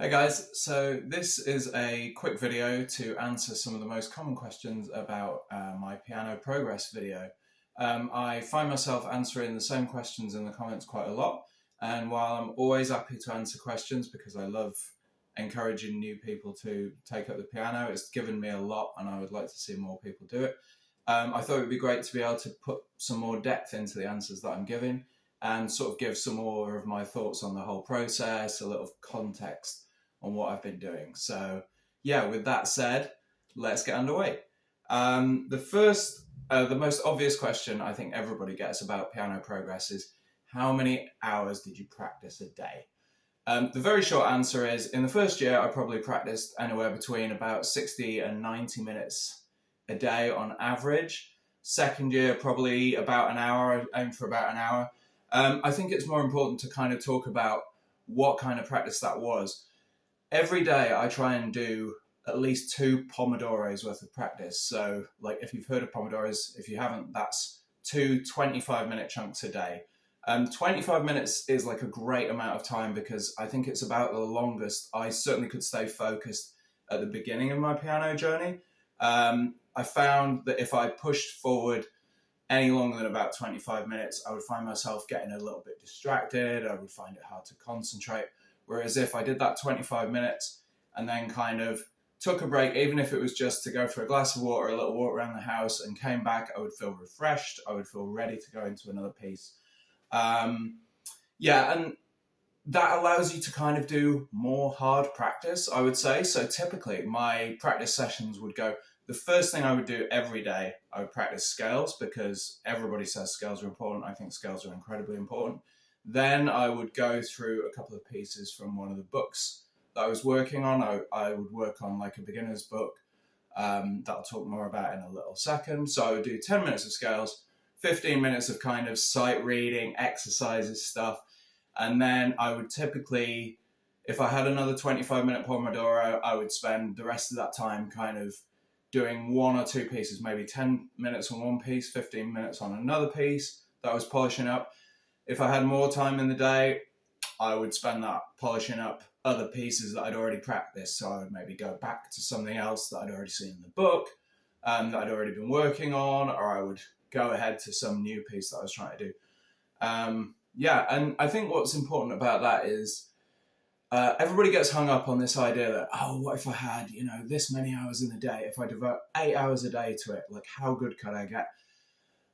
Hey guys, so this is a quick video to answer some of the most common questions about my piano progress video. I find myself answering the same questions in the comments quite a lot, and while I'm always happy to answer questions because I love encouraging new people to take up the piano, it's given me a lot and I would like to see more people do it. I thought it would be great to be able to put some more depth into the answers that I'm giving and sort of give some more of my thoughts on the whole process, a little context on what I've been doing. So yeah, with that said, let's get underway. The most obvious question I think everybody gets about piano progress is how many hours did you practice a day? The very short answer is in the first year, I probably practiced anywhere between about 60 and 90 minutes a day on average. Second year, probably about an hour, I aimed for about an hour. I think it's more important to kind of talk about what kind of practice that was. Every day I try and do at least 2 Pomodoros worth of practice. So like if you've heard of Pomodoros, if you haven't, that's 2 25-minute chunks a day. 25 minutes is like a great amount of time because I think it's about the longest I certainly could stay focused at the beginning of my piano journey. I found that if I pushed forward any longer than about 25 minutes, I would find myself getting a little bit distracted. I would find it hard to concentrate. Whereas if I did that 25 minutes and then kind of took a break, even if it was just to go for a glass of water, a little walk around the house and came back, I would feel refreshed. I would feel ready to go into another piece. And that allows you to kind of do more hard practice, I would say. So typically my practice sessions would go, the first thing I would do every day, I would practice scales because everybody says scales are important. I think scales are incredibly important. Then I would go through a couple of pieces from one of the books that I was working on. I would work on like a beginner's book that I'll talk more about in a little second. So I would do 10 minutes of scales, 15 minutes of kind of sight reading, exercises stuff. And then I would typically, if I had another 25-minute Pomodoro, I would spend the rest of that time kind of doing 1 or 2 pieces, maybe 10 minutes on one piece, 15 minutes on another piece that I was polishing up. If I had more time in the day, I would spend that polishing up other pieces that I'd already practiced. So I would maybe go back to something else that I'd already seen in the book, that I'd already been working on, or I would go ahead to some new piece that I was trying to do. And I think what's important about that is everybody gets hung up on this idea that, oh, what if I had, this many hours in the day? If I devote 8 hours a day to it, like how good could I get?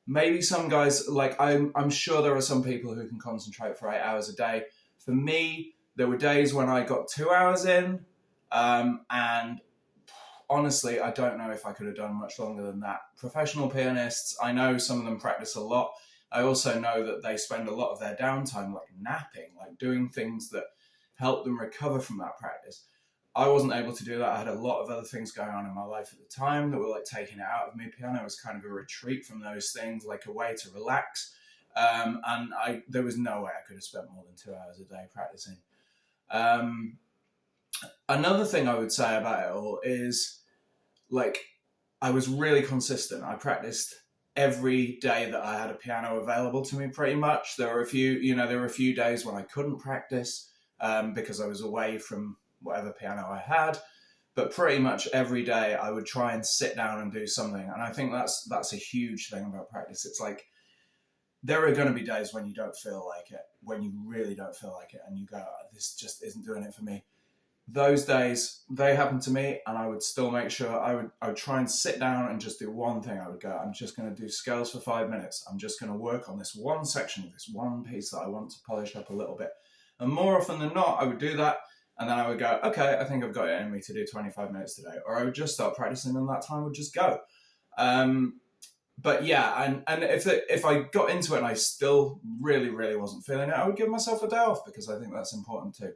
Maybe some guys, like I'm sure there are some people who can concentrate for 8 hours a day. For me, there were days when I got 2 hours in, and honestly, I don't know if I could have done much longer than that. Professional pianists, I know some of them practice a lot. I also know that they spend a lot of their downtime like napping, like doing things that help them recover from that practice. I wasn't able to do that. I had a lot of other things going on in my life at the time that were like taking it out of me. Piano was kind of a retreat from those things, like a way to relax. There was no way I could have spent more than 2 hours a day practicing. Another thing I would say about it all is like I was really consistent. I practiced every day that I had a piano available to me pretty much. There were a few days when I couldn't practice because I was away from whatever piano I had, but pretty much every day I would try and sit down and do something. And I think that's a huge thing about practice. It's like there are going to be days when you don't feel like it, when you really don't feel like it, and you go, oh, this just isn't doing it for me. Those days, they happened to me, and I would still make sure I would try and sit down and just do one thing. I would go, I'm just going to do scales for 5 minutes. I'm just going to work on this one section of this one piece that I want to polish up a little bit. And more often than not, I would do that. And then I would go, okay, I think I've got it in me to do 25 minutes today. Or I would just start practicing and that time would just go. But yeah, and if I got into it and I still really, really wasn't feeling it, I would give myself a day off because I think that's important too.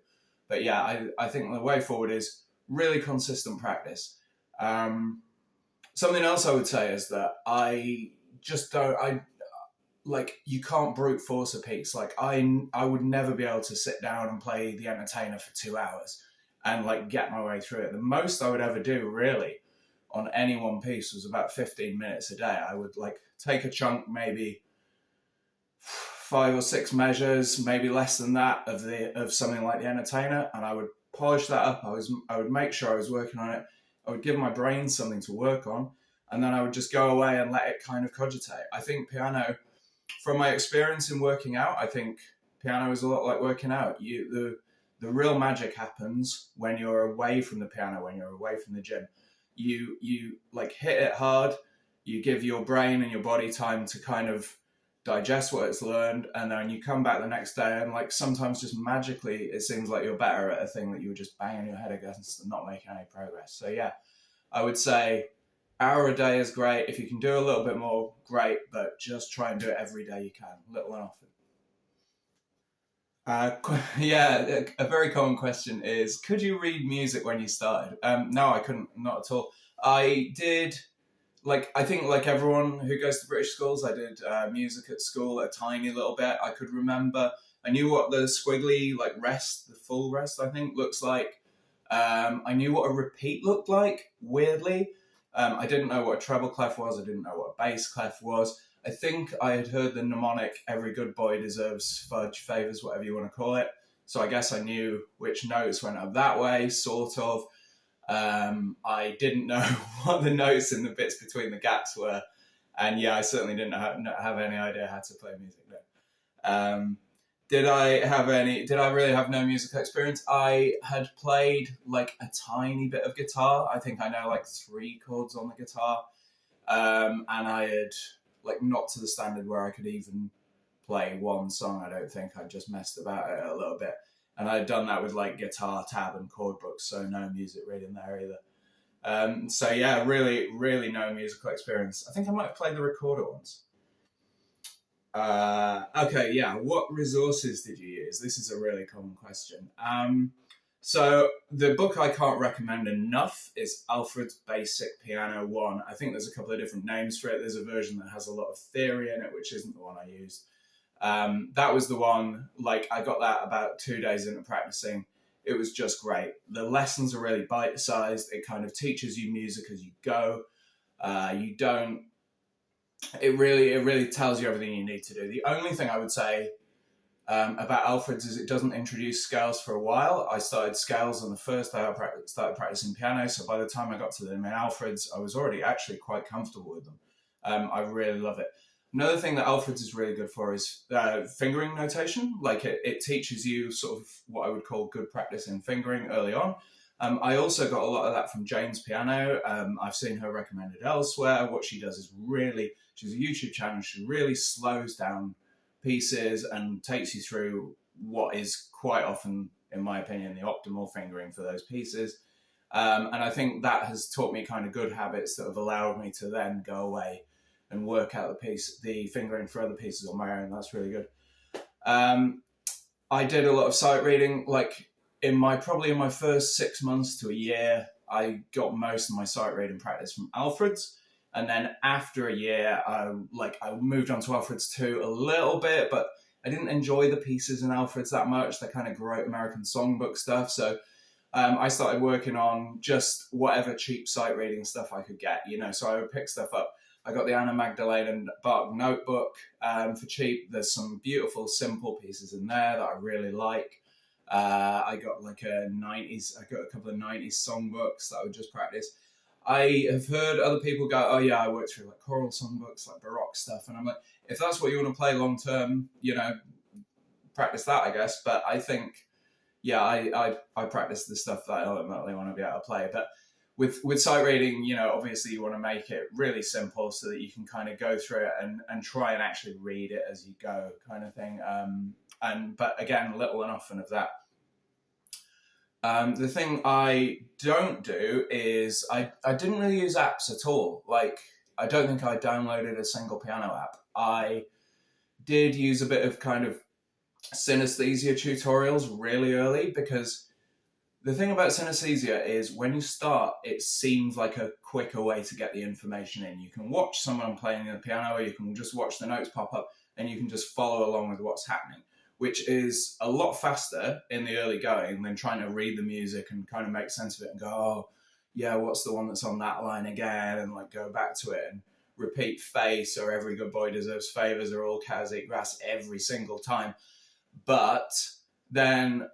But yeah, I think the way forward is really consistent practice. Something else I would say is that you can't brute force a piece. Like I would never be able to sit down and play The Entertainer for 2 hours and like get my way through it. The most I would ever do really on any one piece was about 15 minutes a day. I would like take a chunk, maybe 5 or 6 measures, maybe less than that of something like The Entertainer, and I would polish that up. I would make sure I was working on it. I would give my brain something to work on, and then I would just go away and let it kind of cogitate. I think piano, from my experience in working out, I think piano is a lot like working out. The real magic happens when you're away from the piano, when you're away from the gym. You like hit it hard. You give your brain and your body time to kind of digest what it's learned, and then you come back the next day, and like sometimes just magically it seems like you're better at a thing that you were just banging your head against and not making any progress. So yeah, I would say hour a day is great. If you can do a little bit more, great, but just try and do it every day you can, little and often. Yeah, a very common question is, could you read music when you started? No, I couldn't, not at all. I did, like, I think like everyone who goes to British schools, I did music at school a tiny little bit. I could remember, I knew what the squiggly, like, rest, the full rest, I think, looks like. I knew what a repeat looked like, weirdly. I didn't know what a treble clef was. I didn't know what a bass clef was. I think I had heard the mnemonic, every good boy deserves fudge, favours, whatever you want to call it. So I guess I knew which notes went up that way, sort of. I didn't know what the notes in the bits between the gaps were. And yeah, I certainly didn't have any idea how to play music. No. Did I really have no musical experience? I had played like a tiny bit of guitar. I think I know like 3 chords on the guitar. And I had like not to the standard where I could even play one song. I don't think. I just messed about it a little bit. And I'd done that with like guitar tab and chord books, so no music reading there either. So yeah, really, really no musical experience. I think I might have played the recorder once. Okay, yeah. What resources did you use? This is a really common question. So the book I can't recommend enough is Alfred's Basic Piano 1. I think there's a couple of different names for it. There's a version that has a lot of theory in it, which isn't the one I used. That was the one, like, I got that about 2 days into practicing. It was just great. The lessons are really bite-sized. It kind of teaches you music as you go. You don't... It really tells you everything you need to do. The only thing I would say about Alfred's is it doesn't introduce scales for a while. I started scales on the first day I started practicing piano, so by the time I got to them in Alfred's, I was already actually quite comfortable with them. I really love it. Another thing that Alfred's is really good for is fingering notation. Like it teaches you sort of what I would call good practice in fingering early on. I also got a lot of that from Jane's Piano. I've seen her recommended elsewhere. What she does is she's a YouTube channel. She really slows down pieces and takes you through what is quite often, in my opinion, the optimal fingering for those pieces. And I think that has taught me kind of good habits that have allowed me to then go away and work out the fingering for other pieces on my own. That's really good. I did a lot of sight reading. Like probably in my first 6 months to a year, I got most of my sight reading practice from Alfred's. And then after a year, I moved on to Alfred's too a little bit, but I didn't enjoy the pieces in Alfred's that much. They're kind of great American songbook stuff. So I started working on just whatever cheap sight reading stuff I could get, So I would pick stuff up. I got the Anna Magdalena Bach notebook for cheap. There's some beautiful, simple pieces in there that I really like. I got I got a couple of 90s songbooks that I would just practice. I have heard other people go, oh yeah, I worked through like choral songbooks, like Baroque stuff. And I'm like, if that's what you want to play long term, practice that, I guess. But I think, yeah, I practice the stuff that I ultimately want to be able to play. But with sight reading, obviously you want to make it really simple so that you can kind of go through it and try and actually read it as you go, kind of thing. But again, little and often of that. The thing I don't do is I didn't really use apps at all. Like, I don't think I downloaded a single piano app. I did use a bit of kind of synesthesia tutorials really early, because the thing about synesthesia is when you start, it seems like a quicker way to get the information in. You can watch someone playing the piano, or you can just watch the notes pop up and you can just follow along with what's happening, which is a lot faster in the early going than trying to read the music and kind of make sense of it and go, oh, yeah, what's the one that's on that line again? And like go back to it and repeat face or every good boy deserves favors or all cows eat grass every single time. But then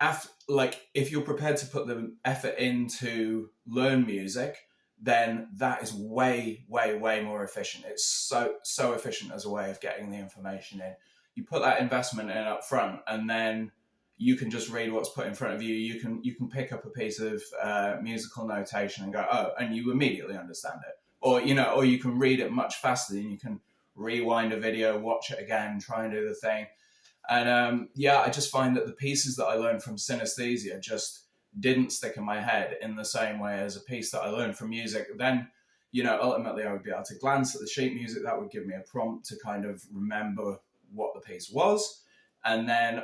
if you're prepared to put the effort in to learn music, then that is way, way, way more efficient. It's so efficient as a way of getting the information in. You put that investment in up front, and then you can just read what's put in front of you. You can pick up a piece of musical notation and go, oh, and you immediately understand it. Or you can read it much faster, and you can rewind a video, watch it again, try and do the thing. And I just find that the pieces that I learned from synesthesia just didn't stick in my head in the same way as a piece that I learned from music. Then, ultimately I would be able to glance at the sheet music. That would give me a prompt to kind of remember what the piece was. And then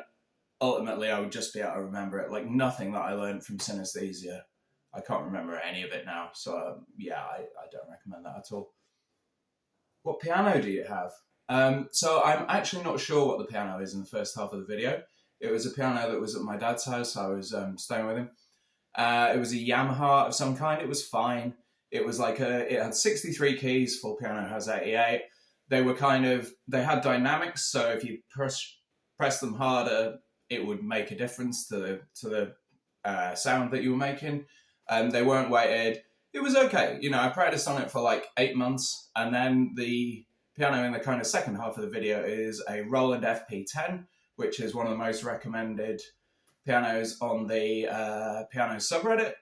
ultimately I would just be able to remember it. Like nothing that I learned from synesthesia, I can't remember any of it now. So I don't recommend that at all. What piano do you have? So I'm actually not sure what the piano is in the first half of the video. It was a piano that was at my dad's house. I was staying with him. It was a Yamaha of some kind. It was fine. It was it had 63 keys. Full piano has 88. They had dynamics. So if you press them harder, it would make a difference to the sound that you were making. They weren't weighted. It was okay. I practiced on it for 8 months, and then the piano in the kind of second half of the video is a Roland FP10, which is one of the most recommended pianos on the piano subreddit.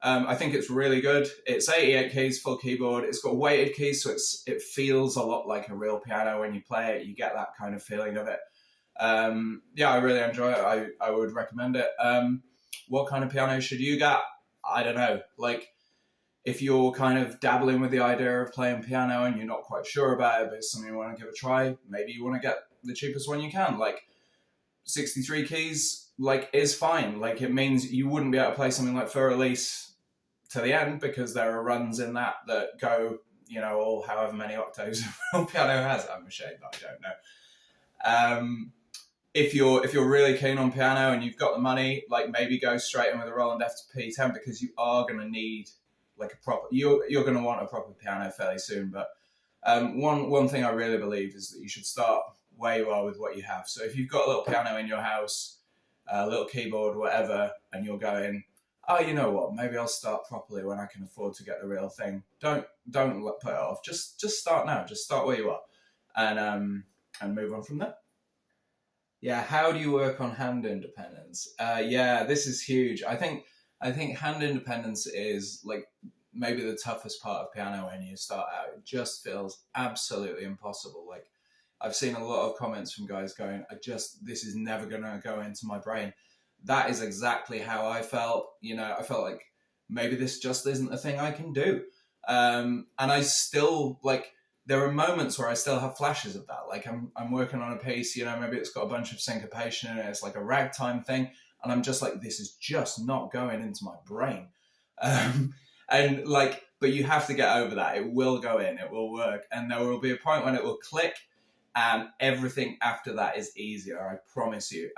I think it's really good. It's 88 keys, full keyboard. It's got weighted keys, so it feels a lot like a real piano when you play it. You get that kind of feeling of it. I really enjoy it. I would recommend it. What kind of piano should you get? I don't know. If you're kind of dabbling with the idea of playing piano and you're not quite sure about it, but it's something you want to give a try, maybe you want to get the cheapest one you can. 63 keys, is fine. It means you wouldn't be able to play something like For Release to the end, because there are runs in that go, all however many octaves a real piano has. I'm ashamed that I don't know. If you're really keen on piano and you've got the money, maybe go straight in with a Roland FP10, because you are going to need you're going to want a proper piano fairly soon. But one thing I really believe is that you should start where you are with what you have. So if you've got a little piano in your house, a little keyboard, whatever, and you're going, oh, you know what, maybe I'll start properly when I can afford to get the real thing. Don't put it off. Just start now. Just start where you are, and move on from there. Yeah, how do you work on hand independence? This is huge. I think hand independence is maybe the toughest part of piano when you start out. It just feels absolutely impossible. I've seen a lot of comments from guys going, this is never going to go into my brain. That is exactly how I felt. I felt like maybe this just isn't a thing I can do. And I still there are moments where I still have flashes of that. I'm working on a piece, maybe it's got a bunch of syncopation in it. It's like a ragtime thing. And I'm just this is just not going into my brain. But you have to get over that. It will go in, it will work. And there will be a point when it will click, and everything after that is easier, I promise you.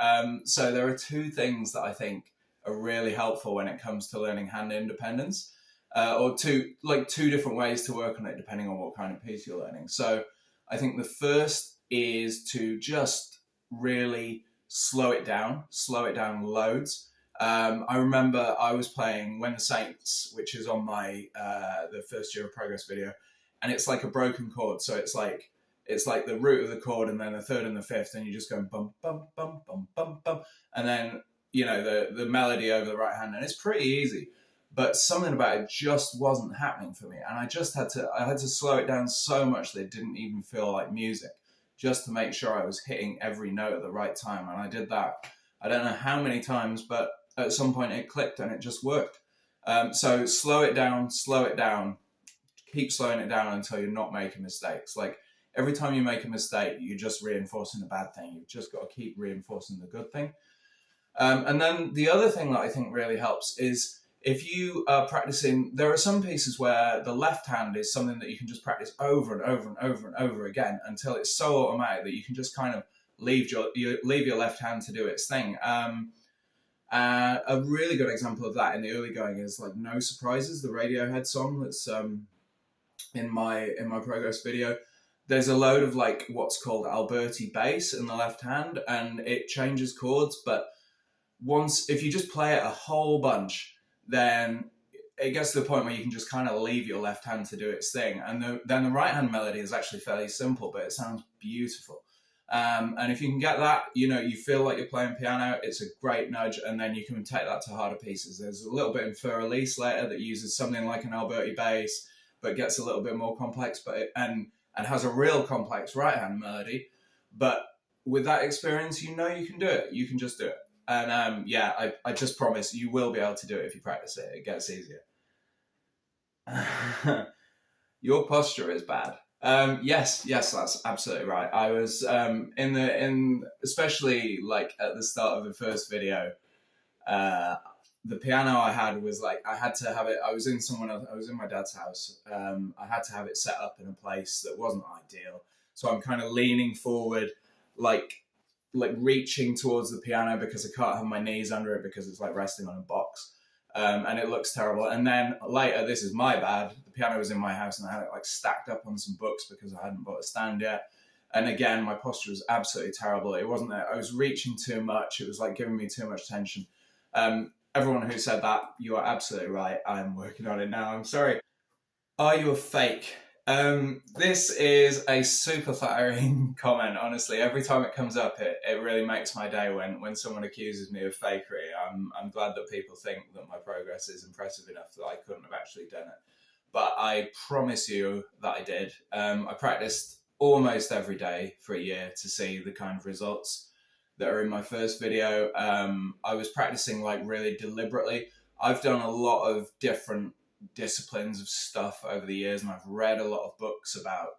So there are two things that I think are really helpful when it comes to learning hand independence, or two different ways to work on it depending on what kind of piece you're learning. So I think the first is to just really slow it down loads. I remember I was playing When the Saints, which is on my the first year of progress video, and it's like a broken chord. So it's like the root of the chord and then the third and the fifth, and you just go bum bum bum bum bum bum, and then the melody over the right hand, and it's pretty easy. But something about it just wasn't happening for me, and I had to slow it down so much that it didn't even feel like music, just to make sure I was hitting every note at the right time. And I did that, I don't know how many times, but at some point it clicked and it just worked. So slow it down, keep slowing it down until you're not making mistakes. Every time you make a mistake, you're just reinforcing the bad thing. You've just got to keep reinforcing the good thing. And then the other thing that I think really helps is if you are practicing, there are some pieces where the left hand is something that you can just practice over and over and over and over again until it's so automatic that you can just kind of leave your left hand to do its thing. A really good example of that in the early going is No Surprises, the Radiohead song that's in my progress video. There's a load of what's called Alberti bass in the left hand, and it changes chords, but if you just play it a whole bunch, then it gets to the point where you can just kind of leave your left hand to do its thing. And then the right hand melody is actually fairly simple, but it sounds beautiful. And if you can get that, you feel like you're playing piano, it's a great nudge, and then you can take that to harder pieces. There's a little bit in Fur Elise later that uses something like an Alberti bass, but gets a little bit more complex, and has a real complex right hand melody. But with that experience, you can do it. You can just do it. And I just promise you will be able to do it if you practice it. It gets easier. Your posture is bad. Yes, that's absolutely right. I was especially like at the start of the first video. The piano I had was like I had to have it. I was in my dad's house. I had to have it set up in a place that wasn't ideal. So I'm kind of leaning forward, like reaching towards the piano because I can't have my knees under it because it's like resting on a box. And it looks terrible. And then later, this is my bad. The piano was in my house and I had it like stacked up on some books because I hadn't bought a stand yet. And again, my posture was absolutely terrible. It wasn't that I was reaching too much. It was like giving me too much tension. Everyone who said that, you are absolutely right. I'm working on it now. I'm sorry. Are you a fake? This is a super flattering comment, honestly. Every time it comes up, it really makes my day when someone accuses me of fakery. I'm glad that people think that my progress is impressive enough that I couldn't have actually done it. But I promise you that I did. I practiced almost every day for a year to see the kind of results that are in my first video. I was practicing like really deliberately. I've done a lot of different disciplines of stuff over the years, and I've read a lot of books about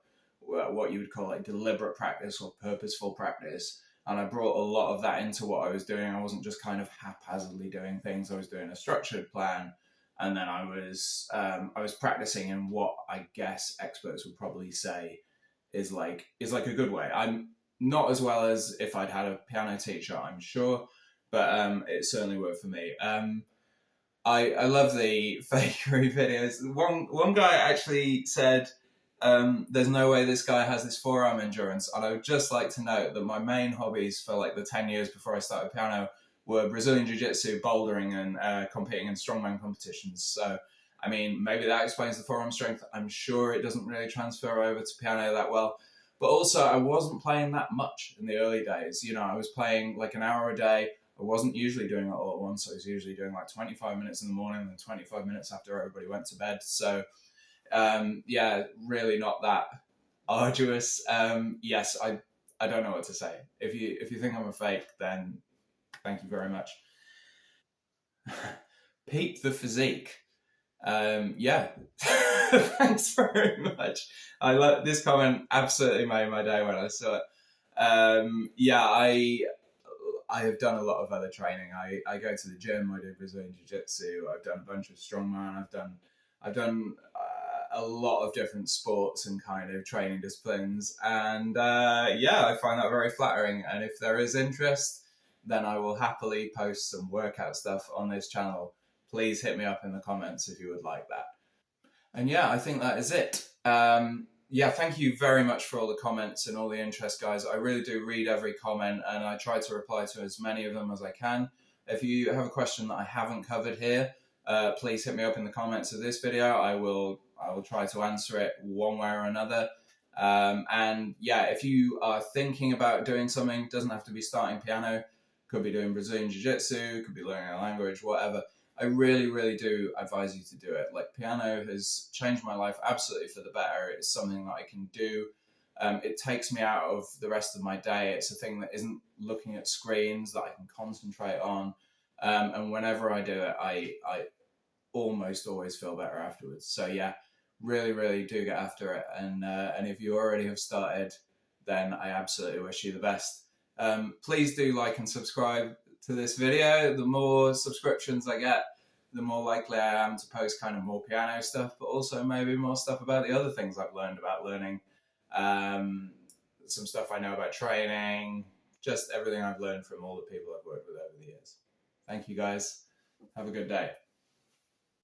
what you would call like deliberate practice or purposeful practice, and I brought a lot of that into what I was doing. I wasn't just kind of haphazardly doing things. I was doing a structured plan, and then I was practicing in what I guess experts would probably say is like a good way. I'm not as well as if I'd had a piano teacher, I'm sure, but it certainly worked for me. I love the fakery videos. One guy actually said, there's no way this guy has this forearm endurance. And I would just like to note that my main hobbies for like the 10 years before I started piano were Brazilian Jiu-Jitsu, bouldering, and competing in strongman competitions. So, I mean, maybe that explains the forearm strength. I'm sure it doesn't really transfer over to piano that well. But also, I wasn't playing that much in the early days. I was playing like an hour a day. I wasn't usually doing it all at once. I was usually doing like 25 minutes in the morning and then 25 minutes after everybody went to bed. So, really not that arduous. Yes, I don't know what to say. If you think I'm a fake, then thank you very much. Peep the physique. Yeah, thanks very much. I love this comment. Absolutely made my day when I saw it. I have done a lot of other training. I go to the gym. I do Brazilian Jiu-Jitsu. I've done a bunch of strongman. I've done a lot of different sports and kind of training disciplines. And I find that very flattering. And if there is interest, then I will happily post some workout stuff on this channel. Please hit me up in the comments if you would like that. And yeah, I think that is it. Thank you very much for all the comments and all the interest, guys. I really do read every comment and I try to reply to as many of them as I can. If you have a question that I haven't covered here, please hit me up in the comments of this video. I will try to answer it one way or another. If you are thinking about doing something, doesn't have to be starting piano, could be doing Brazilian Jiu-Jitsu, could be learning a language, whatever. I really, really do advise you to do it. Like, piano has changed my life absolutely for the better. It's something that I can do. It takes me out of the rest of my day. It's a thing that isn't looking at screens, that I can concentrate on. And whenever I do it, I almost always feel better afterwards. So yeah, really, really do get after it. And if you already have started, then I absolutely wish you the best. Please do like and subscribe to this video. The more subscriptions I get, the more likely I am to post kind of more piano stuff, but also maybe more stuff about the other things I've learned about learning. Some stuff I know about training, just everything I've learned from all the people I've worked with over the years. Thank you guys. Have a good day.